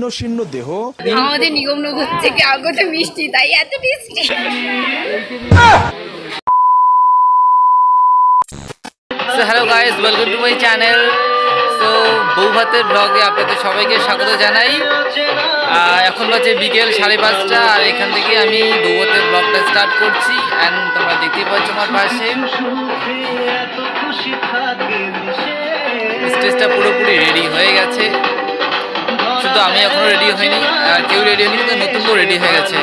জীর্ণশীর্ণ দেহ। আমাদের নিগমনগর থেকে আগত মিষ্টি, তাই এত tasty. So hello guys, welcome to my channel. So বউ ভাতের ব্লগে আপনাদের সবাইকে স্বাগত জানাই। এখন বাজে বিকেল 5:30 আর এখান থেকে আমি বউ ভাতের ব্লগটা স্টার্ট করছি। অ্যান্ড তোমরা দেখতেই পাচ্ছ আমার পাশে স্টেজটা পুরোপুরি রেডি হয়ে গেছে, শুধু আমি এখনো রেডি হইনি, আর কেউ রেডি হয়নি, কিন্তু নতুন বউ রেডি হয়ে গেছে।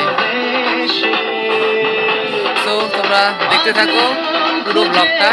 সো তোমরা দেখতে থাকো পুরো ব্লগটা।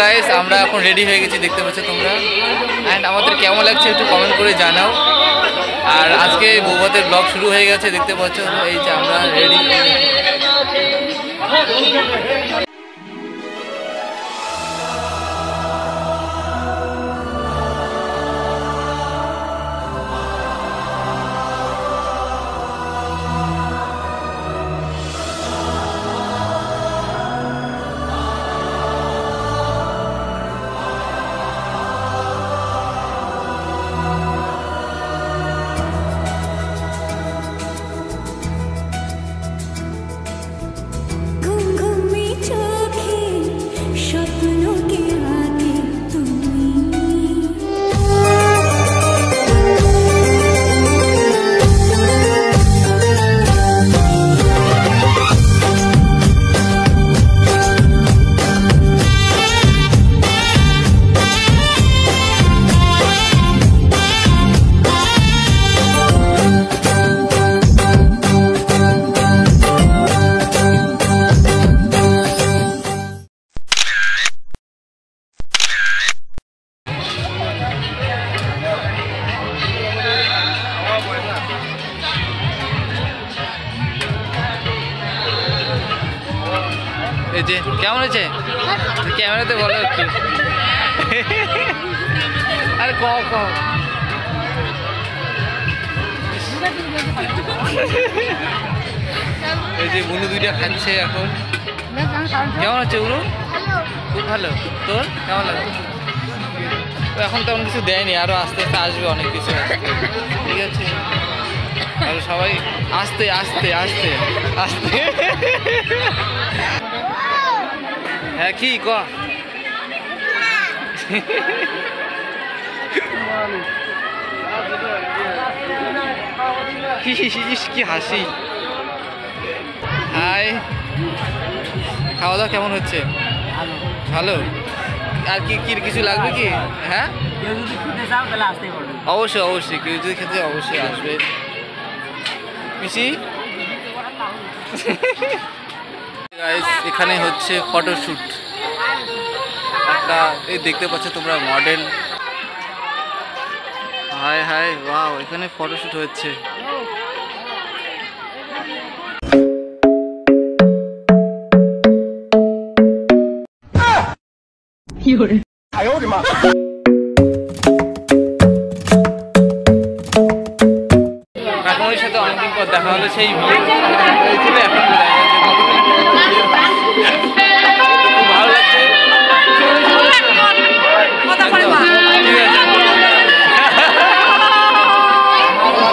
গাইস, আমরা এখন রেডি হয়ে গেছি, দেখতে পাচ্ছ তোমরা। অ্যান্ড আমাদের কেমন লাগছে একটু কমেন্ট করে জানাও। আর আজকে বউ ভাতের ব্লগ শুরু হয়ে গেছে, দেখতে পাচ্ছ। এই যে আমরা রেডি। এই যে কেমন হয়েছে ক্যামেরাতে বলো একটু। আরে এই যে বুনু দুইটা খাচ্ছে এখন। কেমন হচ্ছে বুনু? খুব ভালো। তোর কেমন লাগছে? এখন তেমন কিছু দেয়নি, আরো আস্তে আস্তে আসবে অনেক কিছু। ঠিক আছে, আর সবাই আস্তে আস্তে আস্তে আস্তে। হ্যাঁ কি ক কি হাসি। হাই, খাওয়া দাওয়া কেমন হচ্ছে? ভালো। আর কি কি কিছু লাগবে কি? হ্যাঁ অবশ্যই অবশ্যই, কেউ যদি খেতে অবশ্যই আসবে। মিশি এখানে হচ্ছে ফটোশুট একটা, এই দেখতে পাচ্ছ তোমরা মডেল। হাই হাই, ওয়াও, এখানে ফটোশুট হচ্ছে। কাকুমনির সাথে অনেকদিন পর দেখা হলো, সেই বিয়ে হয়েছিল, এখন খুব ভালো লাগছে।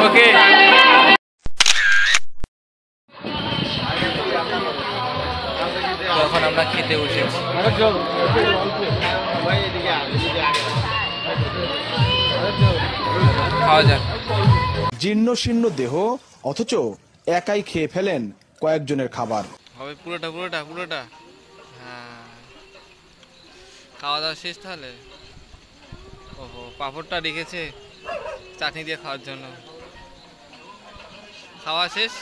ওকে, তখন আমরা খেতে বসেছি। খাওয়া যাক। জীর্ণ শীর্ণ দেহ, অথচ একাই খেয়ে ফেলেন কয়েকজনের খাবার। হবে পুরোটা পুরোটা পুরোটা। হ্যাঁ, খাওয়া দাওয়া শেষ তাহলে? ওহো, পাঁপড়টা রেখেছে চাটনি দিয়ে খাওয়ার জন্য। খাওয়া শেষ?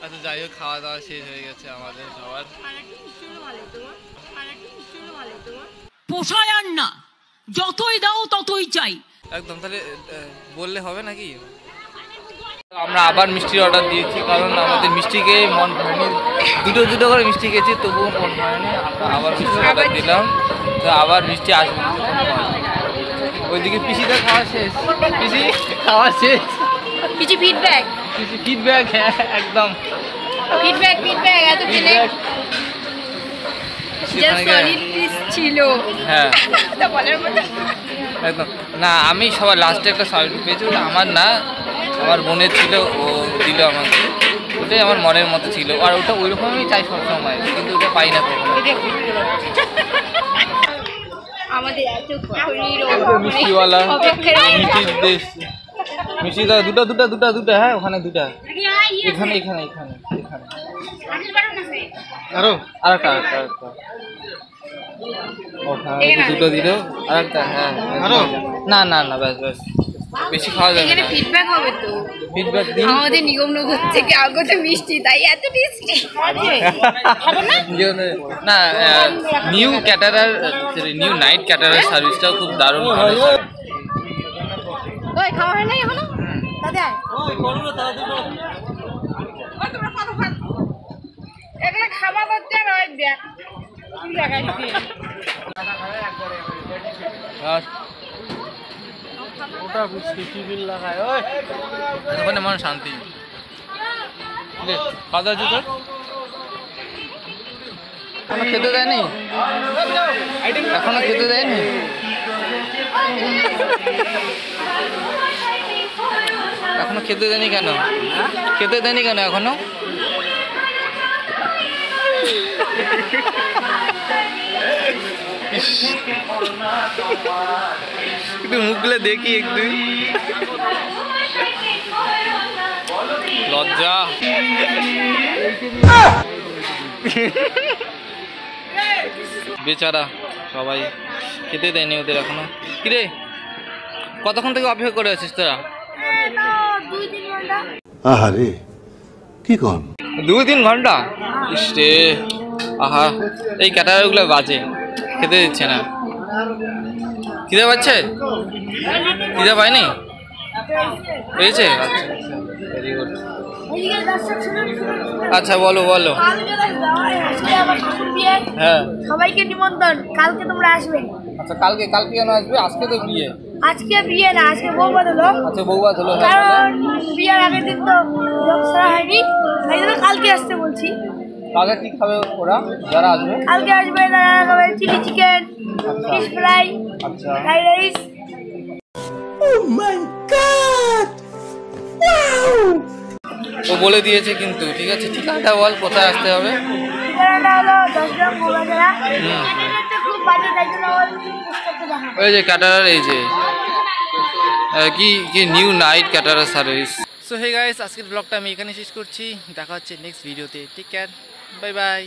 আচ্ছা যাই হোক, খাওয়া দাওয়া শেষ হয়ে গেছে আমাদের সবার। পোষায় আর না, যতই দাও ততই চাই। একদম, তাহলে বললে হবে নাকি? আমরা আবার মিষ্টির অর্ডার দিয়েছি, কারণ আমাদের মিষ্টি খেয়ে মন ভরেনি। দুটো করে মিষ্টি খেয়েছি, তবুও মন ভরেনি। আবার মিষ্টি অর্ডার দিলাম, তো আবার মিষ্টি আসবে। ওইদিকে পিসিটা খাওয়া শেষ। পিসি খাওয়া শেষ। কিছু ফিডব্যাক কিছু ফিডব্যাক? হ্যাঁ একদম ফিডব্যাক এত দিনে যা সলিড পিস ছিল। হ্যাঁ তা বলার মতো একদম না। আমি সবার লাস্টে একটা সলিড পেয়েছি, ওটা আমার না, আমার বোনের ছিল, ও দিল আমাকে। ওটাই আমার মনের মতো ছিল, আর ওটা ওইরকমই চাই সবসময়, কিন্তু ওটা পাই না কখনো। আমাদের এত মিষ্টিওয়ালা মিষ্টির দেশ। মিষ্টি দাও দুটা। হ্যাঁ ওখানে দুটা, এখানে এখানে এখানে এখানে আরো আরেকটা ওখানে দুটো দিল, আরেকটা। হ্যাঁ আরো না না না, ব্যাস বেশি খাওয়া যাবে না। ফিডব্যাক হবে তো। ফিডব্যাক দিন। আমাদের নিগমনগর থেকে আগত মিষ্টি, তাই এত টেস্টি। না, new caterer, new night caterer সার্ভিসটাও খুব দারুণ। ওই খাওয়া হয় নাই এখনো? দাদা এগুলো খাওয়া হচ্ছে না, ওই দেখ কি লাগাইছে। ওখানে মন শান্তি। খাওয়া দাওয়া হচ্ছে তোর? এখনো খেতে দেয়নি? এখনো খেতে দেয়নি? এখনো খেতে দেয়নি কেন? খেতে দেয়নি কেন এখনো? একটু মুখগুলো দেখি, একটু লজ্জা। বেচারা সবাই, খেতে দেয়নি ওদের এখনো। কিরে, কতক্ষণ থেকে অপেক্ষা করে আছিস তোরা? 2-3 ঘন্টা। আহারে কি কন? 2-3 ঘন্টা? ইসরে, আহা, এই ক্যাটারারগুলো বাজে, খেতে দিচ্ছে না। খিদে পাচ্ছে? খিদে পায়নি? পেয়েছে? আচ্ছা ভেরি গুড। আচ্ছা বলো। হ্যাঁ, সবাইকে নিমন্ত্রণ, কালকে তোমরা আসবে। আচ্ছা কালকে কেন আসবে? আজকে তো বিয়ে। আজকে বিয়ে না, আজকে বৌভাত হলো। আচ্ছা বৌভাত হলো, কারণ বিয়ের আগের দিন তো লোক ছাড়া হয়নি, তাই জন্য কালকে আসতে বলছি। কালকে কি খাবে ওরা যারা আসবে? কালকে আসবে তারা খাবে চিলি চিকেন, ফিশ ফ্রাই, আচ্ছা ফ্রাইড রাইস। ও বলে দিয়েছে কিন্তু, ঠিক আছে ঠিকানাটা বল, কোথায় আসতে হবে? ঠিকানাটা হলো 10 গ্রাম গোবাজারা। এটা খুব বাজে, তাই জন্য ওই যে ক্যাটারার, এই যে কি new night caterer service. So hey guys, আজকের ব্লগটা আমি এখানে শেষ করছি। দেখা হচ্ছে নেক্সট ভিডিওতে। Take care, bye by.